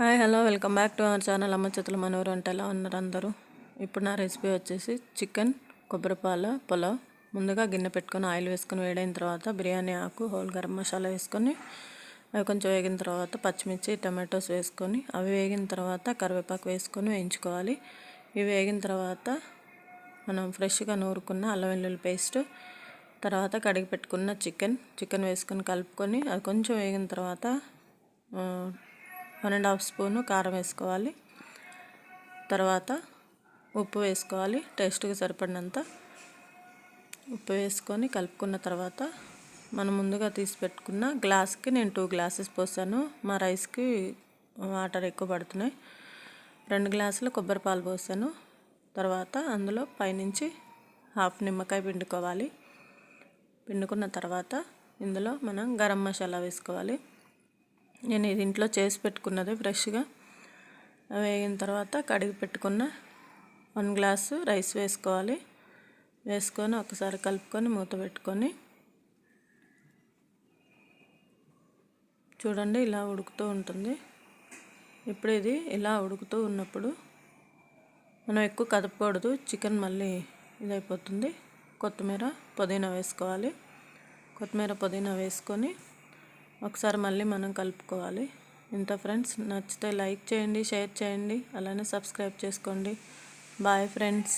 Hi hello welcome back to our channel అమ్మ చేతుల మనోరు అంటే ఎలా ఉన్నారు అందరూ. ఇప్పుడు నా రెసిపీ వచ్చేసి చికెన్ కొబ్బరిపాల పులావ్. ముందుగా గిన్నె పెట్టుకొని ఆయిల్ వేసుకొని వేడైన తర్వాత బిర్యానీ ఆకు హోల్ గరం మసాలా వేసుకొని అవి కొంచెం వేగిన తర్వాత పచ్చిమిర్చి టమాటోస్ వేసుకొని అవి వేగిన తర్వాత కరివేపాకు వేసుకొని వేయించుకోవాలి. ఇవి వేగిన తర్వాత మనం ఫ్రెష్గా నూరుకున్న అల్లం వెల్లుల్లి పేస్ట్, తర్వాత కడిగి పెట్టుకున్న చికెన్ వేసుకొని కలుపుకొని అది కొంచెం వేగిన తర్వాత 1.5 స్పూను కారం వేసుకోవాలి. తర్వాత ఉప్పు వేసుకోవాలి, టేస్ట్కి సరిపడినంత ఉప్పు వేసుకొని కలుపుకున్న తర్వాత మనం ముందుగా తీసి పెట్టుకున్న గ్లాస్కి నేను 2 గ్లాసెస్ పోసాను. మా రైస్కి వాటర్ ఎక్కువ పడుతున్నాయి. 2 గ్లాసులు కొబ్బరి పాలు పోసాను. తర్వాత అందులో పైనుంచి హాఫ్ నిమ్మకాయ పిండుకోవాలి. పిండుకున్న తర్వాత ఇందులో మనం గరం మసాలా వేసుకోవాలి. నేను ఇది ఇంట్లో చేసి పెట్టుకున్నది ఫ్రెష్గా. వేగిన తర్వాత కడిగి పెట్టుకున్న 1 గ్లాసు రైస్ వేసుకోవాలి. వేసుకొని ఒకసారి కలుపుకొని మూత పెట్టుకొని చూడండి ఇలా ఉడుకుతూ ఉంటుంది. ఇప్పుడు ఇది ఇలా ఉడుకుతూ ఉన్నప్పుడు మనం ఎక్కువ కదపకూడదు, చికెన్ మళ్ళీ ఇదైపోతుంది. కొత్తిమీర పుదీనా వేసుకోవాలి. కొత్తిమీర పుదీనా వేసుకొని ఒకసారి మళ్ళీ మనం కలుపుకోవాలి. ఇంత ఫ్రెండ్స్, నచ్చితే లైక్ చేయండి, షేర్ చేయండి, అలానే సబ్స్క్రైబ్ చేసుకోండి. Bye friends.